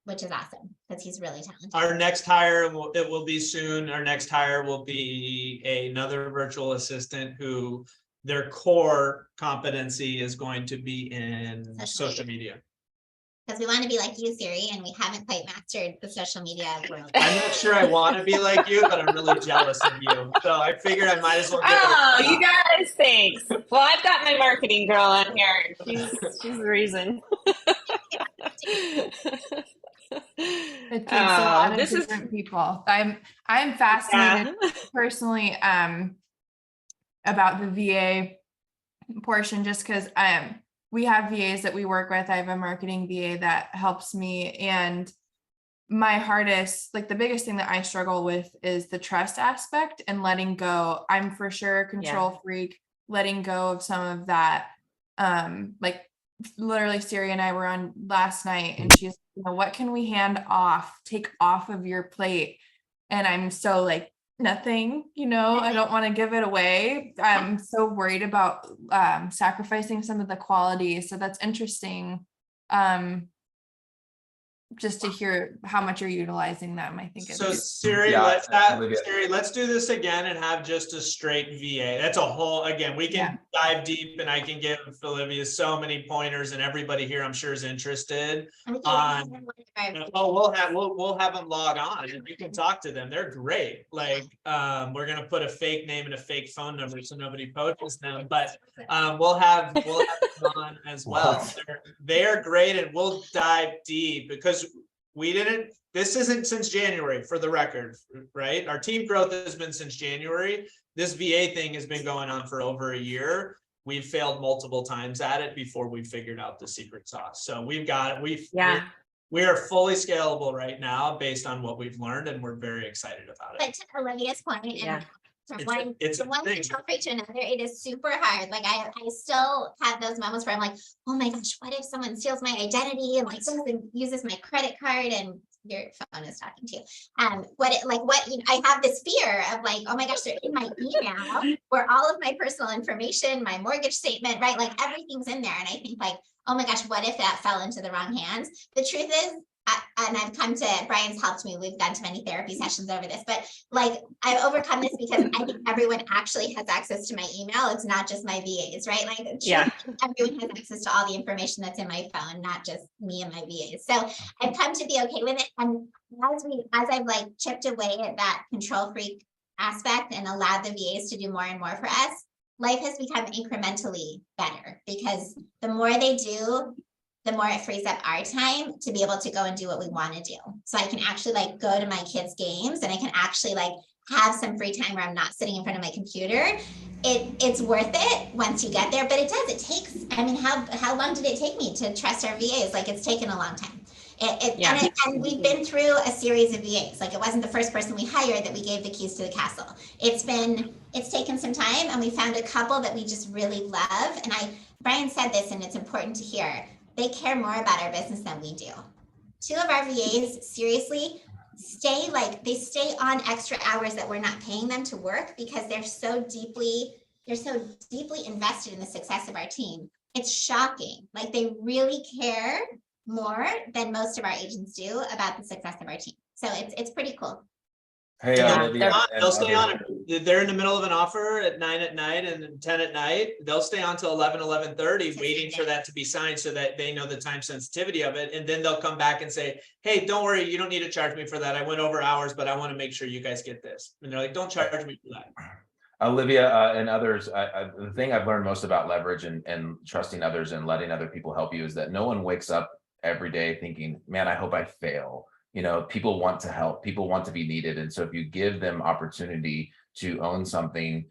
which is awesome because he's really talented. Our next hire, it will be soon. Our next hire will be another virtual assistant who their core competency is going to be in social media. Because we want to be like you, Siri, and we haven't quite mastered the social media world. I'm not sure I want to be like you, but I'm really jealous of you. So I figured I might as well get it. You guys, thanks. Well, I've got my marketing girl on here. She's the reason. It takes a lot of different people. I'm fascinated personally about the VA portion, just because we have VAs that we work with. I have a marketing VA that helps me, and my hardest, like the biggest thing that I struggle with is the trust aspect and letting go. I'm for sure a control freak, letting go of some of that. Like literally Siri and I were on last night, and she's, what can we take off of your plate? And I'm so like, nothing, I don't want to give it away. I'm so worried about sacrificing some of the quality. So that's interesting. just to hear how much you're utilizing them. I think So it's Siri, Yeah, Olivia. let's do this again and have just a straight VA. That's a whole, again, we can dive deep and I can give Olivia so many pointers and everybody here I'm sure is interested. We'll have them log on and you can talk to them. They're great. Like, we're going to put a fake name and a fake phone number so nobody poaches them, but we'll have them on as well. They're great and we'll dive deep because this isn't since January for the record, right? Our team growth has been since January. This VA thing has been going on for over a year. We've failed multiple times at it before we figured out the secret sauce. So we are fully scalable right now based on what we've learned and we're very excited about it. But to Olivia's point, and from one thing. control freak to another, it is super hard. Like I still have those moments where I'm like, oh my gosh, what if someone steals my identity and like someone uses my credit card and your phone is talking to you. I have this fear of like, oh my gosh, they're in my email where all of my personal information, my mortgage statement, right? Like everything's in there. And I think like, oh my gosh, what if that fell into the wrong hands? The truth is, and I've come to, Brian's helped me, we've gone to many therapy sessions over this, but like I've overcome this because I think everyone actually has access to my email. It's not just my VAs, right? Like everyone has access to all the information that's in my phone, not just me and my VAs. So I've come to be okay with it. And as I've like chipped away at that control freak aspect and allowed the VAs to do more and more for us, life has become incrementally better because the more they do, the more it frees up our time to be able to go and do what we want to do. So I can actually like go to my kids' games and I can actually like have some free time where I'm not sitting in front of my computer. It's worth it once you get there, but it takes, I mean, how long did it take me to trust our VAs? Like it's taken a long time. And we've been through a series of VAs. Like it wasn't the first person we hired that we gave the keys to the castle. It's taken some time and we found a couple that we just really love. And Brian said this and it's important to hear. They care more about our business than we do. 2 of our VAs seriously stay on extra hours that we're not paying them to work because they're so deeply invested in the success of our team. It's shocking. Like they really care more than most of our agents do about the success of our team. So it's pretty cool. Hey, Olivia, they'll stay on. They're in the middle of an offer at 9 at night and 10 at night. They'll stay on till 11:30, waiting for that to be signed so that they know the time sensitivity of it. And then they'll come back and say, hey, don't worry, you don't need to charge me for that. I went over hours, but I want to make sure you guys get this. And they're like, don't charge me for that. Olivia and others, the thing I've learned most about leverage and trusting others and letting other people help you is that no one wakes up every day thinking, man, I hope I fail. You know, people want to help, people want to be needed. And so if you give them opportunity to own something,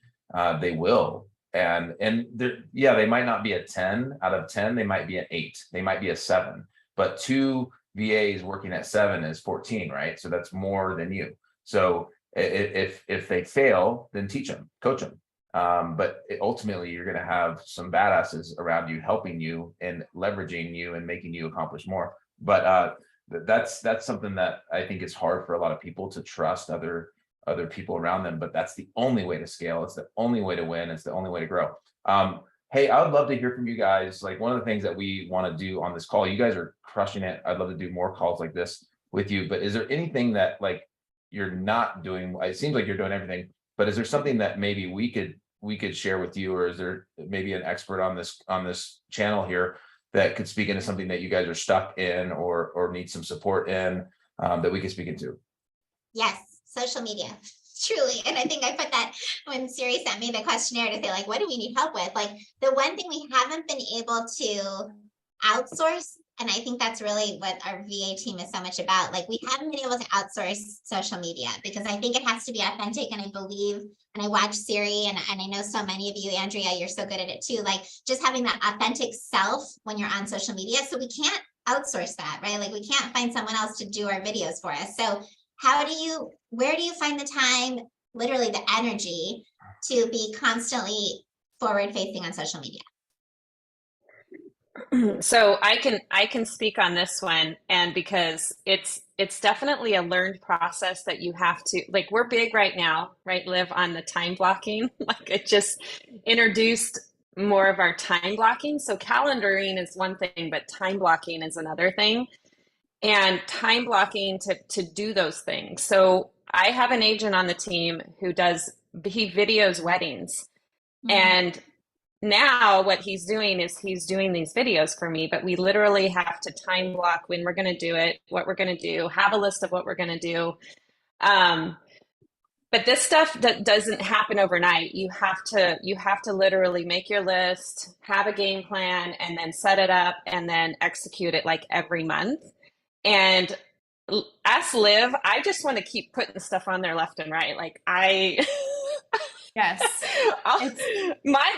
they will. And they might not be a 10 out of 10, they might be an 8, they might be a 7, but 2 VAs working at 7 is 14, right? So that's more than you. So if they fail, then teach them, coach them. But ultimately, you're going to have some badasses around you, helping you and leveraging you and making you accomplish more. But that's something that I think is hard for a lot of people to trust other people around them. But that's the only way to scale. It's the only way to win. It's the only way to grow. Hey, I would love to hear from you guys. Like one of the things that we want to do on this call, you guys are crushing it. I'd love to do more calls like this with you. But is there anything that like you're not doing? It seems like you're doing everything. But is there something that maybe we could share with you, or is there maybe an expert on this channel here that could speak into something that you guys are stuck in or need some support in, that we could speak into? Yes, social media, truly. And I think I put that when Siri sent me the questionnaire to say like, what do we need help with? Like the one thing we haven't been able to outsource, and I think that's really what our VA team is so much about. Like we haven't been able to outsource social media because I think it has to be authentic. And I believe, and I watch Siri and I know so many of you, Andrea, you're so good at it too. Like just having that authentic self when you're on social media. So we can't outsource that, right? Like we can't find someone else to do our videos for us. So where do you find the time, literally the energy to be constantly forward facing on social media? So I can speak on this one, and because it's definitely a learned process that you have to, like, we're big right now, right, Liv, on the time blocking. Like it just introduced more of our time blocking. So calendaring is one thing, but time blocking is another thing. and time blocking to do those things. So I have an agent on the team who he videos weddings. And now what he's doing is he's doing these videos for me, but we literally have to time block when we're going to do it, what we're going to do, have a list of what we're going to do. But this stuff that doesn't happen overnight. You have to literally make your list, have a game plan, and then set it up and then execute it like every month. And as Liv, I just want to keep putting stuff on there left and right. Like Yes. My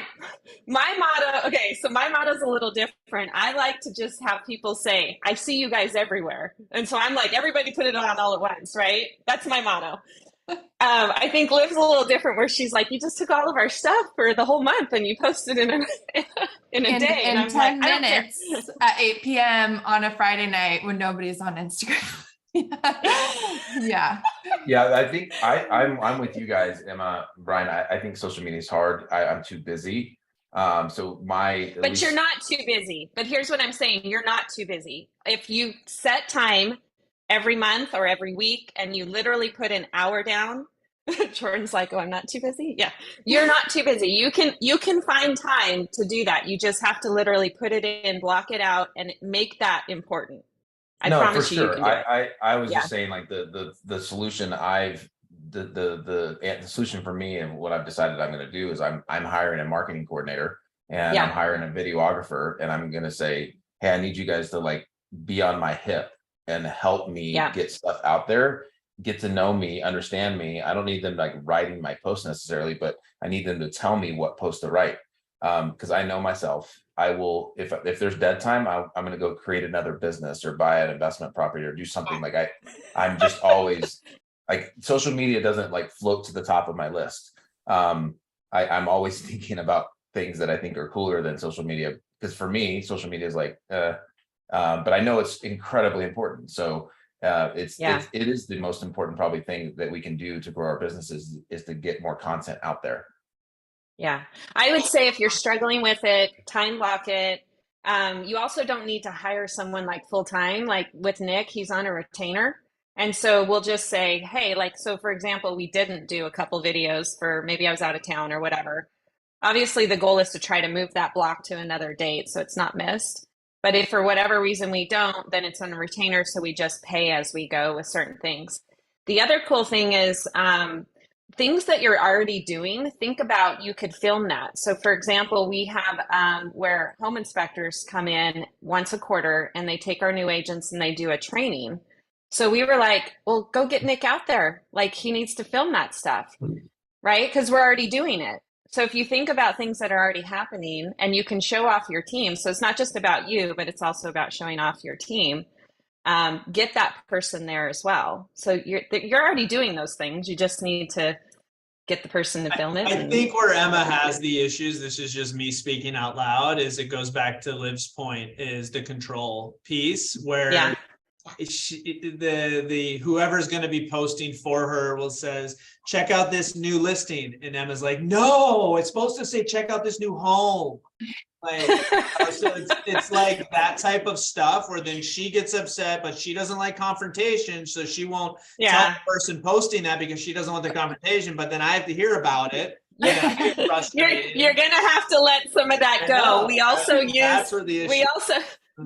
motto, okay, so my motto is a little different. I like to just have people say, I see you guys everywhere. And so I'm like, everybody put it on all at once, right? That's my motto. I think Liv's a little different where she's like, you just took all of our stuff for the whole month and you posted in a day. In and 10 minutes at 8 p.m. on a Friday night when nobody's on Instagram. Yeah. Yeah, I think I'm with you guys, Emma, Brian. I think social media is hard. I'm too busy. But you're not too busy. But here's what I'm saying. You're not too busy. If you set time every month or every week and you literally put an hour down, Jordan's like, oh, I'm not too busy. Yeah, you're not too busy. You can find time to do that. You just have to literally put it in, block it out, and make that important. I promise for you, sure. you can do it. I was just saying, like the solution the solution for me and what I've decided I'm going to do is I'm hiring a marketing coordinator and I'm hiring a videographer, and I'm going to say, hey, I need you guys to like be on my hip and help me get stuff out there, get to know me, understand me. I don't need them like writing my post necessarily, but I need them to tell me what post to write. Because I know myself, I will, if there's dead time, I'm going to go create another business or buy an investment property or do something. Like I'm just always like, social media doesn't like float to the top of my list. I'm always thinking about things that I think are cooler than social media, because for me, social media is like, but I know it's incredibly important. So it is the most important probably thing that we can do to grow our businesses is to get more content out there. Yeah, I would say if you're struggling with it, time block it. You also don't need to hire someone like full time. Like with Nick, he's on a retainer. And so we'll just say, hey, like, so for example, we didn't do a couple videos for maybe I was out of town or whatever. Obviously, the goal is to try to move that block to another date so it's not missed. But if for whatever reason we don't, then it's on a retainer. So we just pay as we go with certain things. The other cool thing is, things that you're already doing, think about you could film that. So for example, we have where home inspectors come in once a quarter and they take our new agents and they do a training. So we were like, well, go get Nick out there. Like he needs to film that stuff, right? Because we're already doing it. So if you think about things that are already happening and you can show off your team, so it's not just about you, but it's also about showing off your team. Get that person there as well. So you're already doing those things. You just need to get the person to film it. I think where Emma has the issues, this is just me speaking out loud, is it goes back to Liv's point, is the control piece where the whoever's going to be posting for her will says, check out this new listing. And Emma's like, no, it's supposed to say, check out this new home. Like, so it's like that type of stuff where then she gets upset, but she doesn't like confrontation. So she won't tell the person posting that because she doesn't want the confrontation, but then I have to hear about it. You're going to have to let some of that go. We also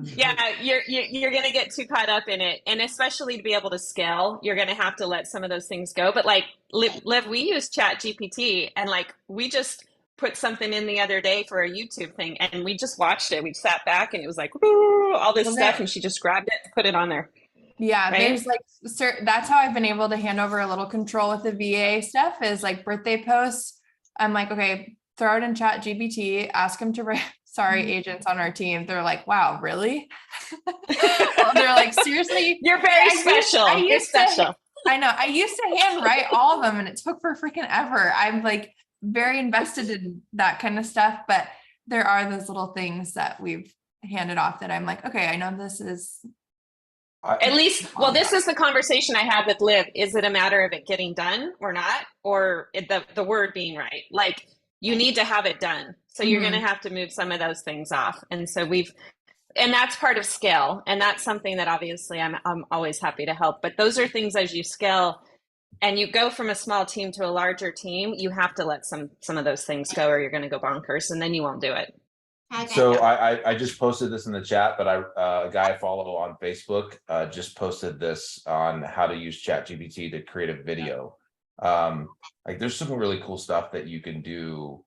you're going to get too caught up in it. And especially to be able to scale, you're going to have to let some of those things go. But like Liv, we use Chat GPT and like, we just put something in the other day for a YouTube thing and we just watched it. We sat back and it was like, all this stuff. And she just grabbed it and put it on there. Yeah. Right? There's like, that's how I've been able to hand over a little control with the VA stuff is like birthday posts. I'm like, okay, throw it in Chat GPT, ask them to write, agents on our team. They're like, wow, really? They're like, seriously? You're very special. You're special. I know. I used to hand write all of them and it took for freaking ever. I'm like very invested in that kind of stuff, but there are those little things that we've handed off that I'm like, okay, I know this is. At least, well, this is the conversation I had with Liv. Is it a matter of it getting done or not? Or the word being right? Like you need to have it done. So you're going to have to move some of those things off. And so we've and that's part of scale. And that's something that obviously I'm always happy to help. But those are things as you scale and you go from a small team to a larger team, you have to let some of those things go or you're going to go bonkers and then you won't do it. So I just posted this in the chat, but a guy I follow on Facebook just posted this on how to use ChatGPT to create a video. Like there's some really cool stuff that you can do.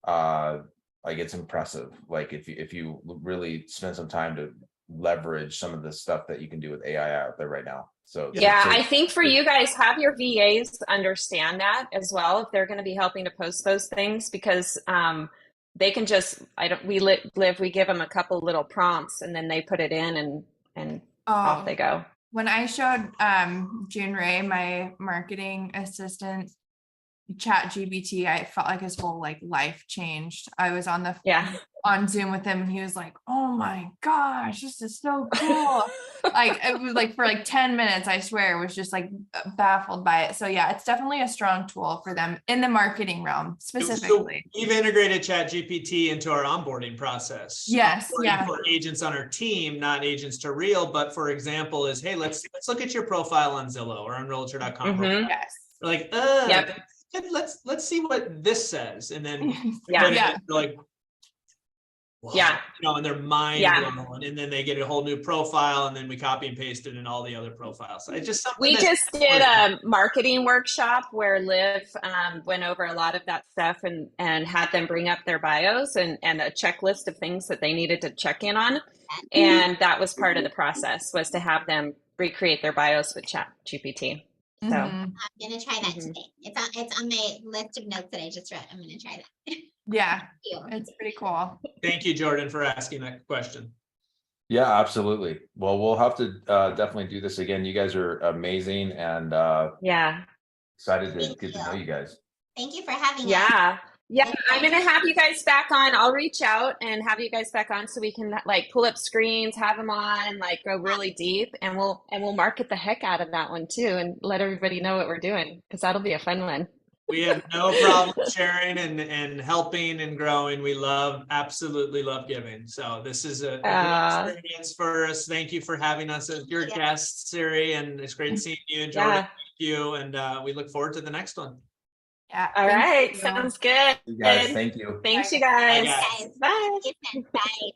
Like it's impressive. Like if you really spend some time to leverage some of the stuff that you can do with AI out there right now. So yeah, I think for you guys, have your VAs understand that as well if they're going to be helping to post those things, because they can just we give them a couple little prompts and then they put it in and off they go. When I showed June Ray, my marketing assistant, ChatGPT, I felt like his whole life changed. I was on on Zoom with him and he was like, oh my gosh, this is so cool. It was for 10 minutes, I swear, was just baffled by it. So yeah, it's definitely a strong tool for them in the marketing realm specifically. So we've integrated ChatGPT into our onboarding process. Yes. Onboarding for agents on our team, not agents to real, but for example is, hey, let's look at your profile on Zillow or on realtor.com. Mm-hmm. Yes. We're like, yep. Let's see what this says. And then yeah. they're like, wow. Yeah. And their mind blown, and then they get a whole new profile, and then we copy and paste it in all the other profiles. It's just something we just did a marketing workshop where Liv went over a lot of that stuff and had them bring up their bios and a checklist of things that they needed to check in on. And that was part of the process, was to have them recreate their bios with ChatGPT. So I'm gonna try that today. It's on my list of notes that I just read. I'm gonna try that. Yeah, it's pretty cool. Thank you, Jordan, for asking that question. Yeah, absolutely. Well, we'll have to definitely do this again. You guys are amazing, and excited to get to know you guys. Thank you for having us. Yeah, I'm gonna have you guys back on. I'll reach out and have you guys back on so we can pull up screens, have them on, go really deep, and we'll market the heck out of that one too, and let everybody know what we're doing, because that'll be a fun one. We have no problem sharing and helping and growing. We absolutely love giving. So this is a good experience for us. Thank you for having us as your guest, Siri, and it's great seeing you, Jordan. Thank you, and we look forward to the next one. Yeah. All right. Sounds good. You guys, thank you. Thanks, you guys. Bye. Bye.